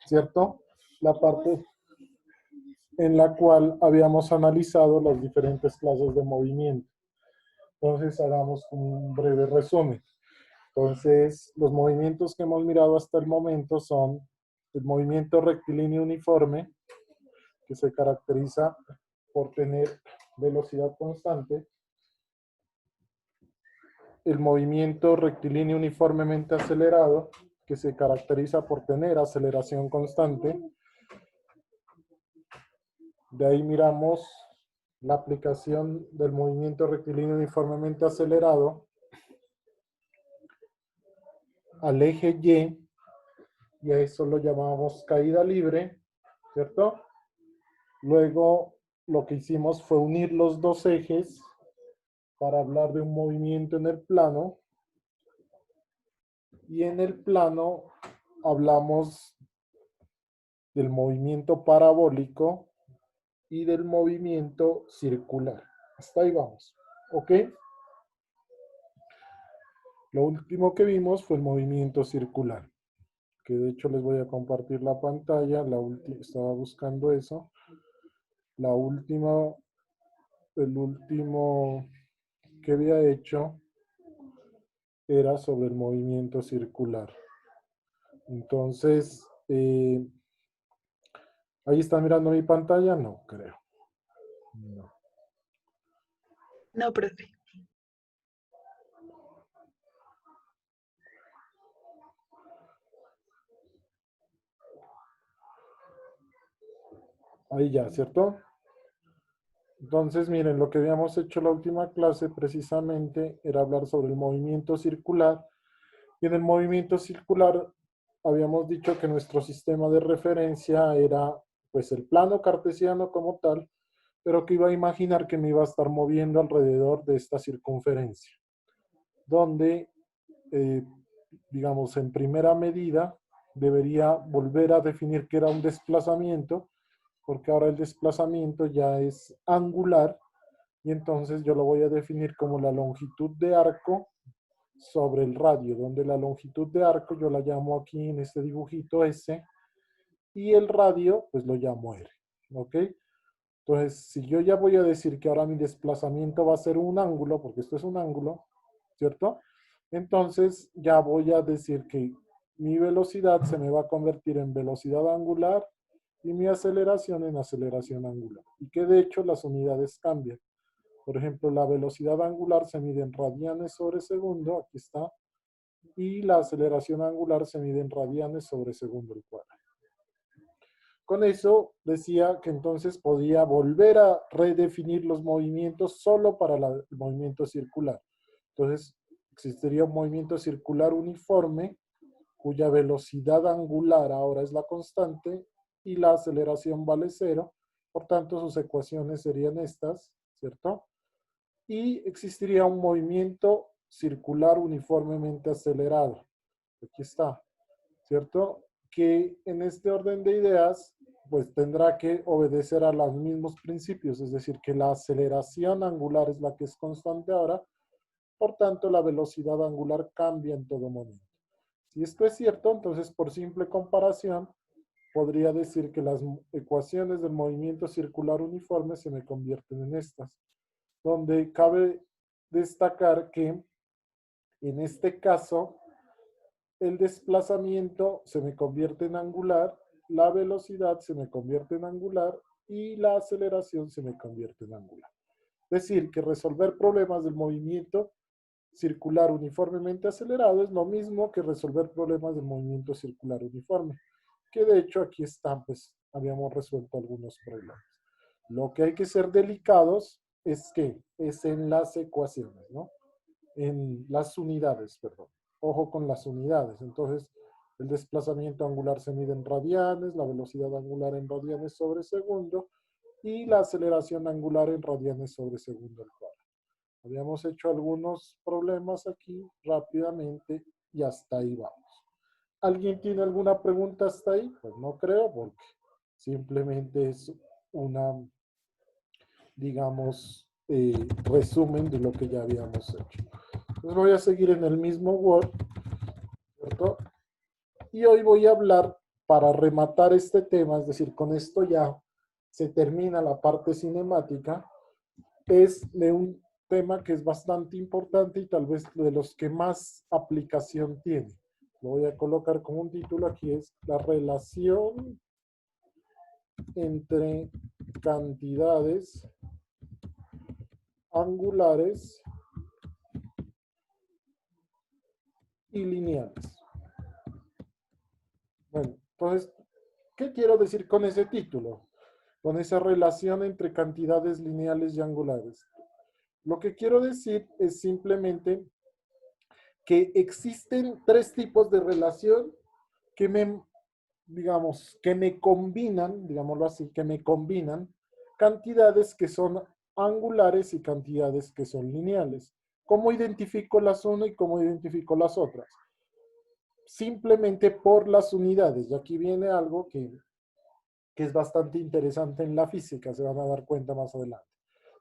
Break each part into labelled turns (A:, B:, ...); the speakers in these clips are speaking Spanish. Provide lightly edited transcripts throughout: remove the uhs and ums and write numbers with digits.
A: ¿cierto? La parte en la cual habíamos analizado las diferentes clases de movimiento. Entonces, hagamos un breve resumen. Entonces, los movimientos que hemos mirado hasta el momento son el movimiento rectilíneo uniforme, que se caracteriza por tener velocidad constante. El movimiento rectilíneo uniformemente acelerado, que se caracteriza por tener aceleración constante. De ahí miramos la aplicación del movimiento rectilíneo uniformemente acelerado al eje y a eso lo llamamos caída libre, ¿cierto? Luego lo que hicimos fue unir los dos ejes para hablar de un movimiento en el plano. Y en el plano hablamos del movimiento parabólico y del movimiento circular. Hasta ahí vamos, ¿ok? Lo último que vimos fue el movimiento circular, que de hecho les voy a compartir la pantalla. Estaba buscando eso. El último que había hecho era sobre el movimiento circular. Entonces, ¿ahí está mirando mi pantalla? No, creo. No.
B: No, profe.
A: Ahí ya, ¿cierto? Entonces, miren, lo que habíamos hecho la última clase precisamente era hablar sobre el movimiento circular. Y en el movimiento circular habíamos dicho que nuestro sistema de referencia era pues el plano cartesiano como tal, pero que iba a imaginar que me iba a estar moviendo alrededor de esta circunferencia, donde, digamos, en primera medida debería volver a definir que era un desplazamiento, porque ahora el desplazamiento ya es angular, y entonces yo lo voy a definir como la longitud de arco sobre el radio, donde la longitud de arco yo la llamo aquí en este dibujito S, y el radio pues lo llamo R, ¿ok? Entonces, si yo ya voy a decir que ahora mi desplazamiento va a ser un ángulo, porque esto es un ángulo, ¿cierto? Entonces ya voy a decir que mi velocidad se me va a convertir en velocidad angular y mi aceleración en aceleración angular. Y que de hecho las unidades cambian. Por ejemplo, la velocidad angular se mide en radianes sobre segundo, aquí está, y la aceleración angular se mide en radianes sobre segundo al cuadrado. Con eso decía que entonces podía volver a redefinir los movimientos solo para el movimiento circular. Entonces existiría un movimiento circular uniforme cuya velocidad angular ahora es la constante y la aceleración vale 0. Por tanto, sus ecuaciones serían estas, ¿cierto? Y existiría un movimiento circular uniformemente acelerado. Aquí está, ¿cierto? Que en este orden de ideas, pues tendrá que obedecer a los mismos principios, es decir, que la aceleración angular es la que es constante ahora, por tanto la velocidad angular cambia en todo momento. Si esto es cierto, entonces por simple comparación, podría decir que las ecuaciones del movimiento circular uniforme se me convierten en estas, donde cabe destacar que en este caso el desplazamiento se me convierte en angular, la velocidad se me convierte en angular y la aceleración se me convierte en angular. Es decir, que resolver problemas del movimiento circular uniformemente acelerado es lo mismo que resolver problemas del movimiento circular uniforme, que de hecho aquí están, pues habíamos resuelto algunos problemas. Lo que hay que ser delicados es que es en las ecuaciones, ¿no? En las unidades, perdón. Ojo con las unidades. Entonces, el desplazamiento angular se mide en radianes, la velocidad angular en radianes sobre segundo y la aceleración angular en radianes sobre segundo al cuadrado. Habíamos hecho algunos problemas aquí rápidamente y hasta ahí vamos. ¿Alguien tiene alguna pregunta hasta ahí? Pues no creo, porque simplemente es una, digamos, resumen de lo que ya habíamos hecho. Entonces voy a seguir en el mismo Word, ¿cierto? Y hoy voy a hablar para rematar este tema, es decir, con esto ya se termina la parte cinemática, es de un tema que es bastante importante y tal vez de los que más aplicación tiene. Lo voy a colocar como un título aquí, es la relación entre cantidades angulares y lineales. Bueno, entonces, ¿qué quiero decir con ese título? Con esa relación entre cantidades lineales y angulares. Lo que quiero decir es simplemente que existen tres tipos de relación que digamos, que me combinan, digámoslo así, que me combinan cantidades que son angulares y cantidades que son lineales. ¿Cómo identifico las unas y cómo identifico las otras? Simplemente por las unidades. Y aquí viene algo que es bastante interesante en la física, se van a dar cuenta más adelante,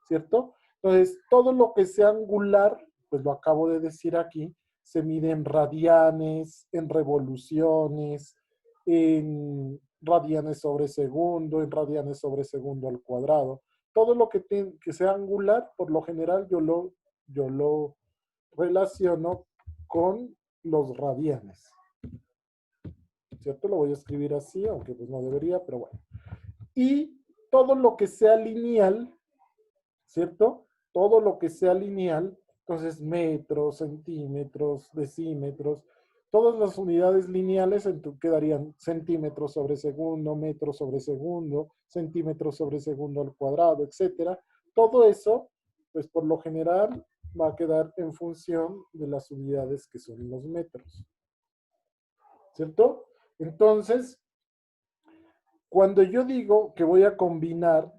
A: ¿cierto? Entonces, todo lo que sea angular, pues lo acabo de decir aquí, se mide en radianes, en revoluciones, en radianes sobre segundo, en radianes sobre segundo al cuadrado. Todo lo que sea angular, por lo general, yo lo relaciono con los radianes, ¿cierto? Lo voy a escribir así, aunque pues no debería, pero bueno. Y todo lo que sea lineal, ¿cierto? Todo lo que sea lineal, entonces metros, centímetros, decímetros, todas las unidades lineales quedarían centímetros sobre segundo, metros sobre segundo, centímetros sobre segundo al cuadrado, etcétera. Todo eso, pues por lo general, va a quedar en función de las unidades que son los metros, ¿cierto? Entonces, cuando yo digo que voy a combinar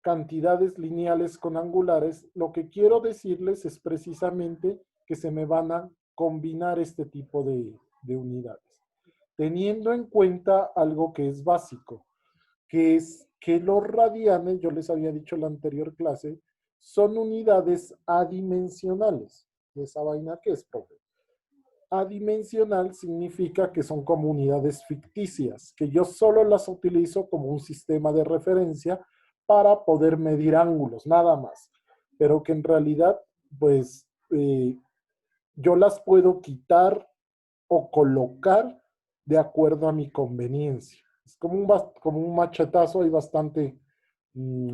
A: cantidades lineales con angulares, lo que quiero decirles es precisamente que se me van a combinar este tipo de unidades, teniendo en cuenta algo que es básico, que es que los radianes, yo les había dicho en la anterior clase, son unidades adimensionales. ¿Y esa vaina qué es, profe? Adimensional significa que son como unidades ficticias, que yo solo las utilizo como un sistema de referencia para poder medir ángulos, nada más. Pero que en realidad, pues, yo las puedo quitar o colocar de acuerdo a mi conveniencia. Es como un machetazo ahí bastante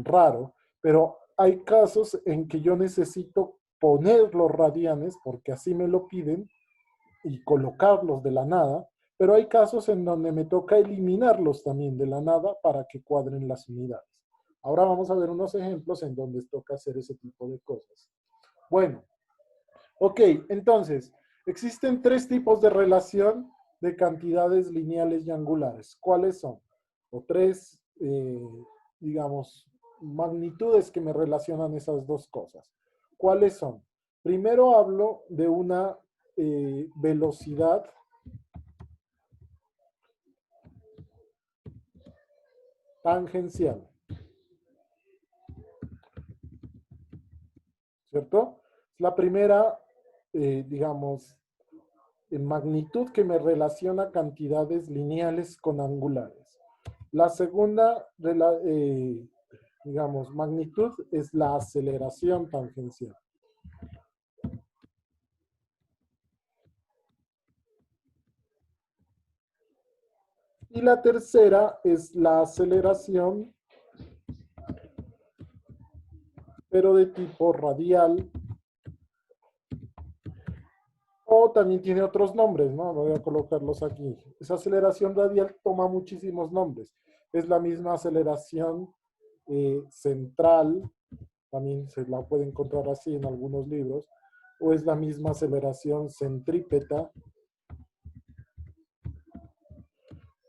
A: raro, pero hay casos en que yo necesito poner los radianes, porque así me lo piden, y colocarlos de la nada, pero hay casos en donde me toca eliminarlos también de la nada para que cuadren las unidades. Ahora vamos a ver unos ejemplos en donde toca hacer ese tipo de cosas. Bueno, ok, entonces, existen tres tipos de relación de cantidades lineales y angulares. ¿Cuáles son? O tres, digamos, magnitudes que me relacionan esas dos cosas. ¿Cuáles son? Primero hablo de una velocidad tangencial, ¿cierto? La primera, digamos, en magnitud que me relaciona cantidades lineales con angulares. La segunda, digamos, magnitud es la aceleración tangencial. Y la tercera es la aceleración, pero de tipo radial. O también tiene otros nombres, ¿no? Voy a colocarlos aquí. Esa aceleración radial toma muchísimos nombres. Es la misma aceleración central, también se la puede encontrar así en algunos libros, o es la misma aceleración centrípeta,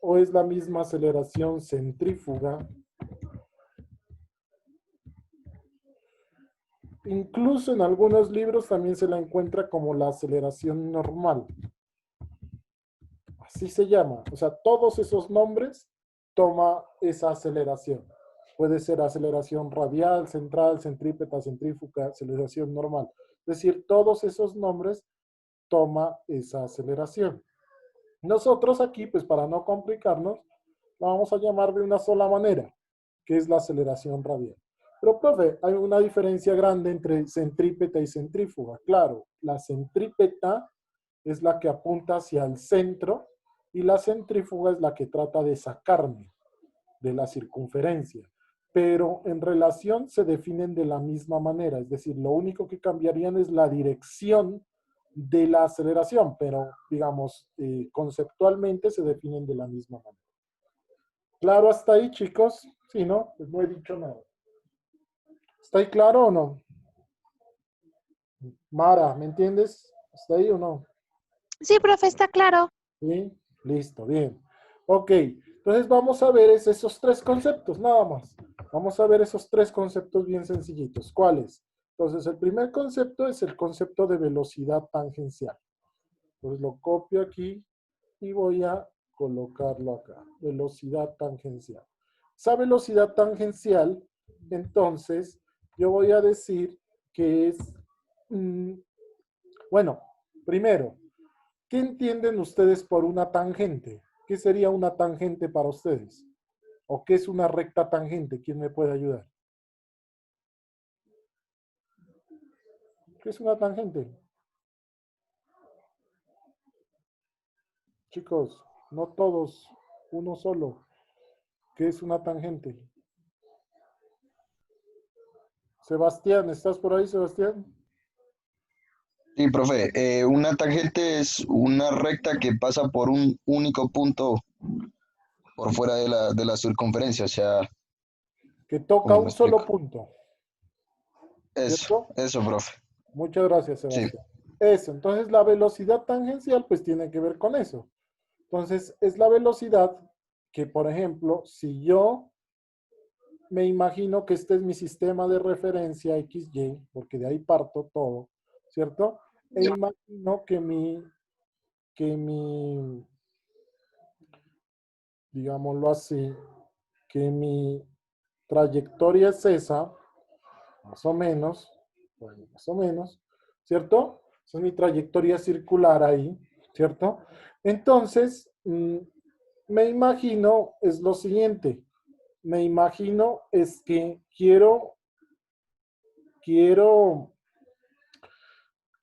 A: o es la misma aceleración centrífuga. Incluso en algunos libros también se la encuentra como la aceleración normal. Así se llama. O sea, todos esos nombres toma esa aceleración. Puede ser aceleración radial, central, centrípeta, centrífuga, aceleración normal. Es decir, todos esos nombres toma esa aceleración. Nosotros aquí, pues para no complicarnos, La vamos a llamar de una sola manera, que es la aceleración radial. Pero, profe, hay una diferencia grande entre centrípeta y centrífuga. Claro, la centrípeta es la que apunta hacia el centro y la centrífuga es la que trata de sacarme de la circunferencia. Pero en relación se definen de la misma manera, es decir, lo único que cambiarían es la dirección de la aceleración, pero digamos, conceptualmente se definen de la misma manera. ¿Claro hasta ahí, chicos? Sí, ¿no? Pues no he dicho nada. ¿Está ahí claro o no? Mara, ¿me entiendes? ¿Está ahí o no?
C: Sí, profe, está claro.
A: Sí, listo, bien. Ok, entonces vamos a ver esos tres conceptos, nada más. Vamos a ver esos tres conceptos bien sencillitos. ¿Cuáles? Entonces, el primer concepto es el concepto de velocidad tangencial. Entonces, lo copio aquí y voy a colocarlo acá. Velocidad tangencial. Esa velocidad tangencial, entonces, yo voy a decir que es, bueno, primero, ¿qué entienden ustedes por una tangente? ¿Qué sería una tangente para ustedes? ¿O qué es una recta tangente? ¿Quién me puede ayudar? ¿Qué es una tangente? Chicos, no todos, uno solo. ¿Qué es una tangente? Sebastián, ¿estás por ahí, Sebastián?
D: Sí, profe, una tangente es una recta que pasa por un único punto por fuera de la circunferencia, o sea,
A: Que toca
D: ¿cómo lo
A: un solo
D: explico?
A: punto,
D: Eso,
A: ¿cierto?
D: eso, profe.
A: Muchas gracias,
D: Sí,
A: Sebastián. Eso, entonces la velocidad tangencial pues tiene que ver con eso. Entonces es la velocidad que, por ejemplo, si yo me imagino que este es mi sistema de referencia XY, porque de ahí parto todo, ¿cierto? E imagino que mi, digámoslo así, que mi trayectoria es esa, más o menos, ¿cierto? Esa es mi trayectoria circular ahí, ¿cierto? Entonces, me imagino es lo siguiente, me imagino es que quiero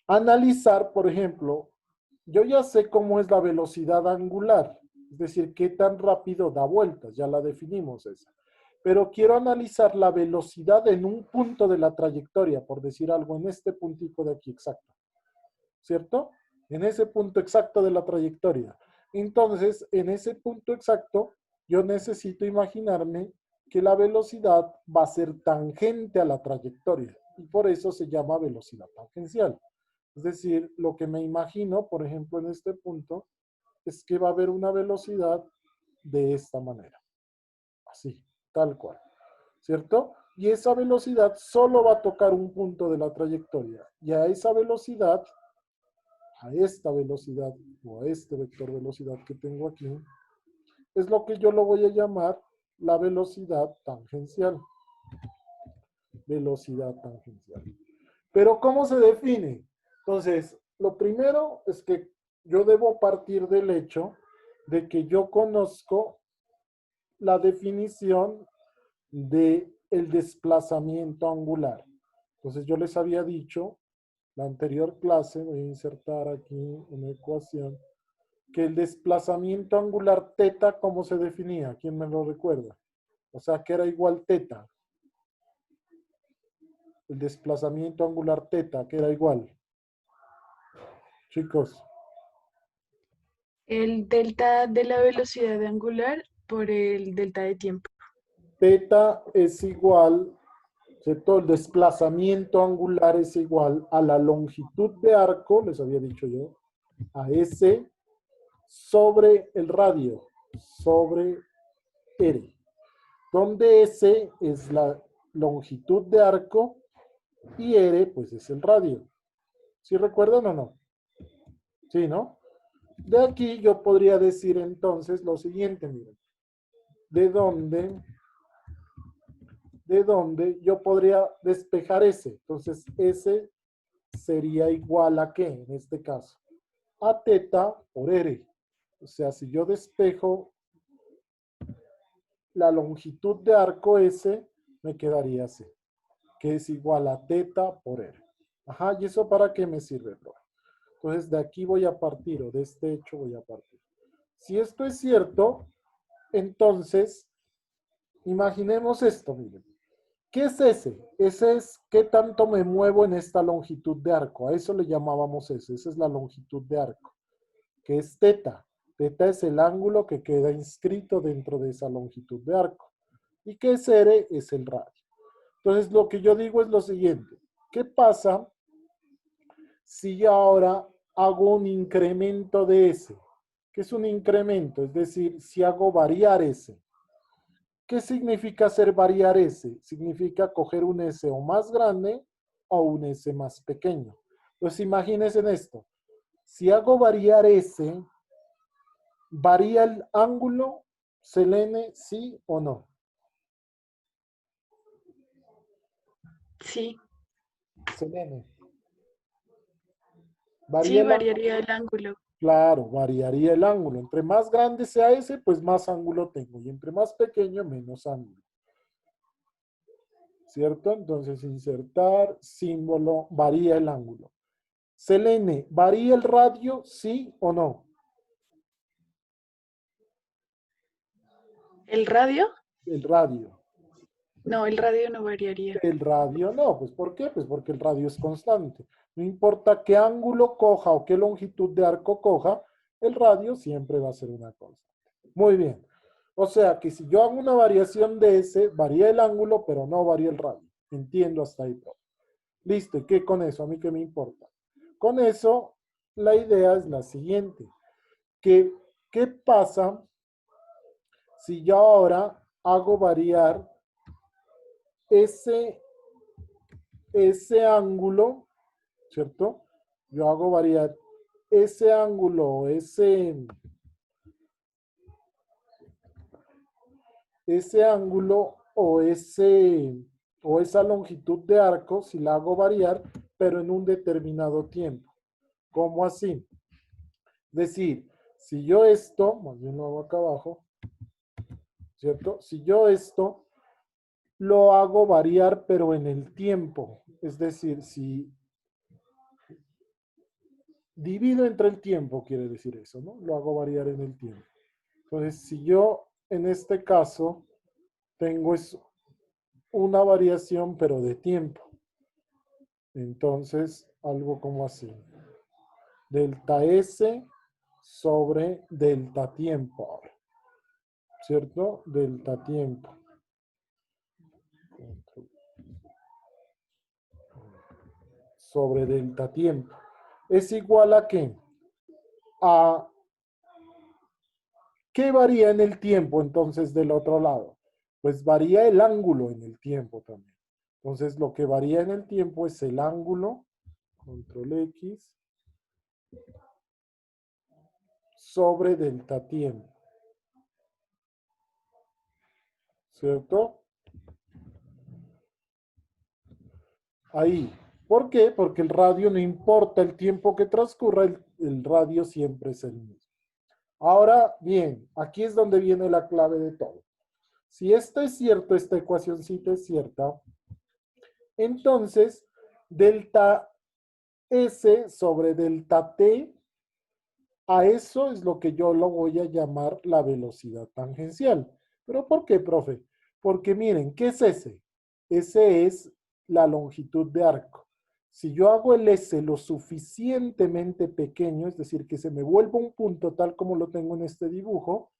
A: analizar, por ejemplo, yo ya sé cómo es la velocidad angular, es decir, qué tan rápido da vueltas, ya la definimos esa. Pero quiero analizar la velocidad en un punto de la trayectoria, por decir algo, en este puntico de aquí exacto, ¿cierto? En ese punto exacto de la trayectoria. Entonces, en ese punto exacto, yo necesito imaginarme que la velocidad va a ser tangente a la trayectoria y por eso se llama velocidad tangencial. Es decir, lo que me imagino, por ejemplo, en este punto, es que va a haber una velocidad de esta manera. Así, tal cual. ¿Cierto? Y esa velocidad solo va a tocar un punto de la trayectoria. Y a esa velocidad, a esta velocidad, o a este vector velocidad que tengo aquí, es lo que yo lo voy a llamar la velocidad tangencial. Velocidad tangencial. Pero ¿cómo se define? Entonces, lo primero es que yo debo partir del hecho de que yo conozco la definición de el desplazamiento angular. Entonces, yo les había dicho, la anterior clase, voy a insertar aquí una ecuación, que el desplazamiento angular teta, ¿cómo se definía? ¿Quién me lo recuerda? O sea, que era igual teta. El desplazamiento angular teta, que era igual. Chicos,
B: El delta de la velocidad angular por el delta de tiempo.
A: teta es igual, ¿cierto? El desplazamiento angular es igual a la longitud de arco, les había dicho yo, a S sobre el radio, sobre R, donde S es la longitud de arco y R pues es el radio. ¿Sí recuerdan o no? Sí, ¿no? De aquí yo podría decir entonces lo siguiente, miren. De dónde yo podría despejar S. Entonces, S sería igual a ¿qué? En este caso, a teta por R. O sea, si yo despejo la longitud de arco S me quedaría así, que es igual a teta por R. Ajá, ¿y eso para qué me sirve, profe? Entonces, de aquí voy a partir, o de este hecho voy a partir. Si esto es cierto, entonces, imaginemos esto, miren. ¿Qué es ese? Ese es qué tanto me muevo en esta longitud de arco. A eso le llamábamos ese. Esa es la longitud de arco, que es teta. Teta es el ángulo que queda inscrito dentro de esa longitud de arco. Y que es R es el radio. Entonces, lo que yo digo es lo siguiente. ¿Qué pasa si yo ahora hago un incremento de S? ¿Qué es un incremento? Es decir, si hago variar S. ¿Qué significa hacer variar S? Significa coger un S o más grande o un S más pequeño. Entonces imagínense en esto. Si hago variar S, ¿varía el ángulo, Selene, sí o no?
B: Sí,
A: Selene.
B: sí,
A: ¿Varía el ángulo?
B: variaría el ángulo.
A: Claro, variaría el ángulo. Entre más grande sea ese, pues más ángulo tengo. Y entre más pequeño, menos ángulo. ¿Cierto? Entonces, insertar símbolo, varía el ángulo. Selene, ¿varía el radio, sí o no?
B: ¿El radio?
A: El radio.
B: No, el radio no variaría.
A: El radio no, pues ¿por qué? Pues porque el radio es constante. No importa qué ángulo coja o qué longitud de arco coja, el radio siempre va a ser una constante. Muy bien. O sea que si yo hago una variación de ese, varía el ángulo, pero no varía el radio. Entiendo hasta ahí todo. Listo, ¿y qué con eso? ¿A mí qué me importa? Con eso, la idea es la siguiente. ¿Qué pasa si yo ahora hago variar ese ángulo, ¿cierto? Yo hago variar ese ángulo, ese ángulo o esa longitud de arco, si la hago variar, pero en un determinado tiempo. ¿Cómo así? Es decir, si yo esto, más bien lo hago acá abajo, ¿cierto? Si yo esto lo hago variar, pero en el tiempo, es decir, si divido entre el tiempo, quiere decir eso, ¿no? Lo hago variar en el tiempo. Entonces, si yo en este caso tengo una variación, pero de tiempo, entonces algo como así. Delta S sobre delta tiempo, ¿cierto? Delta tiempo. Sobre delta tiempo. ¿Es igual a qué? A ¿qué varía en el tiempo entonces del otro lado? Pues varía el ángulo en el tiempo también. Entonces lo que varía en el tiempo es el ángulo, control X, sobre delta tiempo. ¿Cierto? Ahí. ¿Por qué? Porque el radio no importa el tiempo que transcurra, el radio siempre es el mismo. Ahora, bien, aquí es donde viene la clave de todo. Si esto es cierto, esta ecuacióncita es cierta, entonces delta S sobre delta T, a eso es lo que yo lo voy a llamar la velocidad tangencial. ¿Pero por qué, profe? Porque miren, ¿qué es S? S es la longitud de arco. Si yo hago el S lo suficientemente pequeño, es decir, que se me vuelva un punto tal como lo tengo en este dibujo,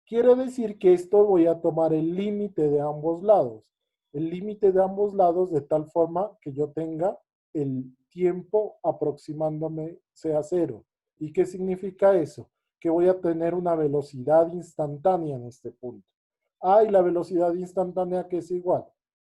A: quiere decir que esto voy a tomar el límite de ambos lados. El límite de ambos lados de tal forma que yo tenga el tiempo aproximándome sea cero. ¿Y qué significa eso? Que voy a tener una velocidad instantánea en este punto. ¿Y la velocidad instantánea que es igual?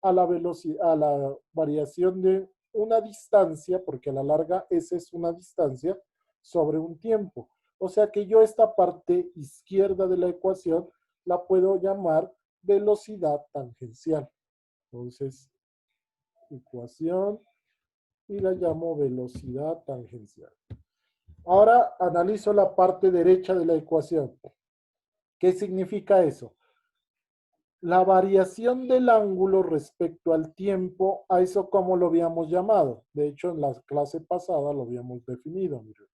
A: A la variación de una distancia, porque a la larga esa es una distancia, sobre un tiempo. O sea que yo esta parte izquierda de la ecuación la puedo llamar velocidad tangencial. Entonces, ecuación y la llamo velocidad tangencial. Ahora analizo la parte derecha de la ecuación. ¿Qué significa eso? La variación del ángulo respecto al tiempo, a eso cómo lo habíamos llamado. De hecho, en la clase pasada lo habíamos definido. Miren,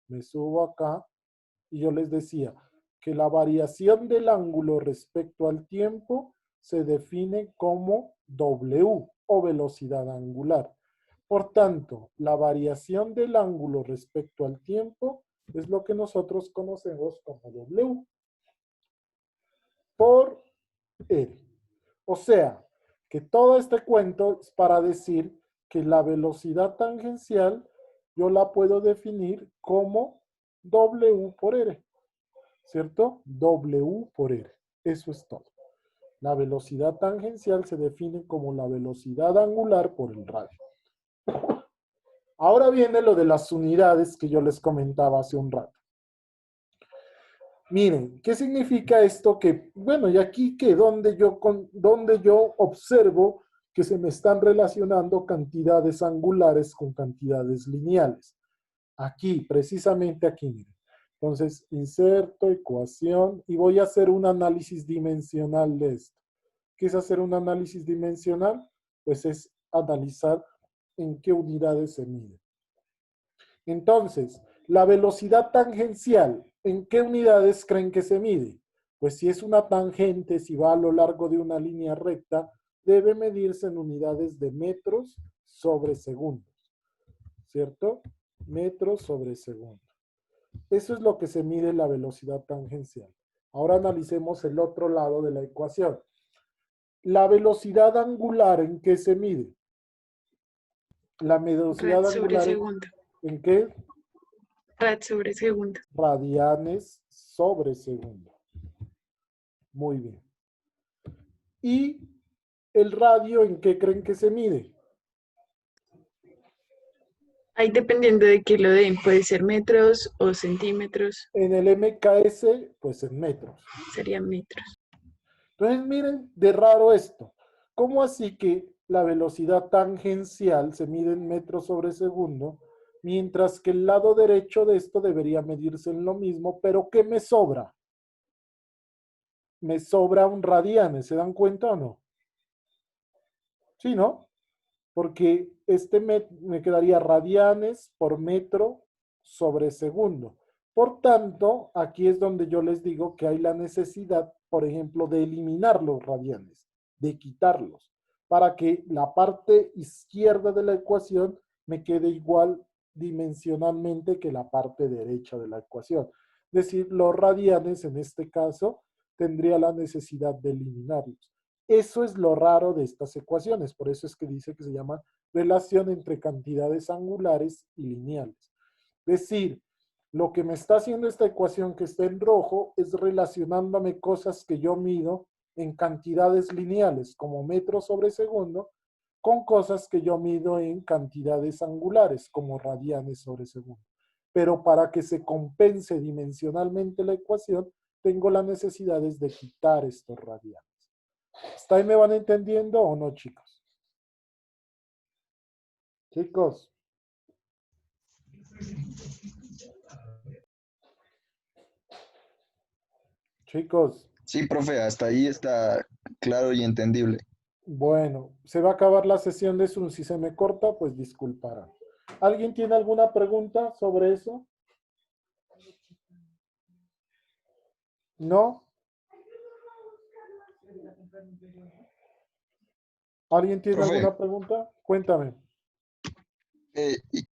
A: me subo acá y yo les decía que la variación del ángulo respecto al tiempo se define como W o velocidad angular. Por tanto, la variación del ángulo respecto al tiempo es lo que nosotros conocemos como W por R. O sea, que todo este cuento es para decir que la velocidad tangencial yo la puedo definir como W por R, ¿cierto? W por R. Eso es todo. La velocidad tangencial se define como la velocidad angular por el radio. Ahora viene lo de las unidades que yo les comentaba hace un rato. Miren, ¿qué significa esto? Que, bueno, y aquí que donde yo observo que se me están relacionando cantidades angulares con cantidades lineales. Aquí, precisamente aquí, miren. Entonces, inserto ecuación y voy a hacer un análisis dimensional de esto. ¿Qué es hacer un análisis dimensional? Pues es analizar en qué unidades se mide. Entonces, la velocidad tangencial, ¿en qué unidades creen que se mide? Pues si es una tangente, si va a lo largo de una línea recta, debe medirse en unidades de metros sobre segundos, ¿cierto? Metros sobre segundo. Eso es lo que se mide la velocidad tangencial. Ahora analicemos el otro lado de la ecuación. La velocidad angular, ¿en qué se mide? La velocidad
B: Rad sobre
A: angular,
B: segundo.
A: ¿en qué?
B: Rad sobre segundo.
A: Radianes sobre segundo. Muy bien. ¿Y el radio en qué creen que se mide?
B: Ahí dependiendo de qué lo den, puede ser metros o centímetros,
A: En el MKS, pues en metros.
B: serían metros.
A: Entonces, miren de raro esto. ¿Cómo así que la velocidad tangencial se mide en metros sobre segundo, mientras que el lado derecho de esto debería medirse en lo mismo, pero ¿qué me sobra? Me sobra un radiane, ¿se dan cuenta o no? Sí, ¿no? Porque me quedaría radianes por metro sobre segundo. Por tanto, aquí es donde yo les digo que hay la necesidad, por ejemplo, de eliminar los radianes, de quitarlos, para que la parte izquierda de la ecuación me quede igual dimensionalmente que la parte derecha de la ecuación. Es decir, los radianes en este caso tendría la necesidad de eliminarlos. Eso es lo raro de estas ecuaciones, por eso es que dice que se llama relación entre cantidades angulares y lineales. Es decir, lo que me está haciendo esta ecuación que está en rojo es relacionándome cosas que yo mido en cantidades lineales, como metros sobre segundo, con cosas que yo mido en cantidades angulares, como radianes sobre segundo. Pero para que se compense dimensionalmente la ecuación, tengo la necesidad de quitar estos radianes. ¿Hasta ahí me van entendiendo o no, chicos? Chicos. Chicos,
D: Sí, profe, hasta ahí está claro y entendible.
A: bueno, se va a acabar la sesión de Zoom. Si se me corta, pues disculparán. ¿Alguien tiene alguna pregunta sobre eso? ¿No? ¿Alguien tiene
D: Profe,
A: alguna pregunta? Cuéntame.
D: ¿y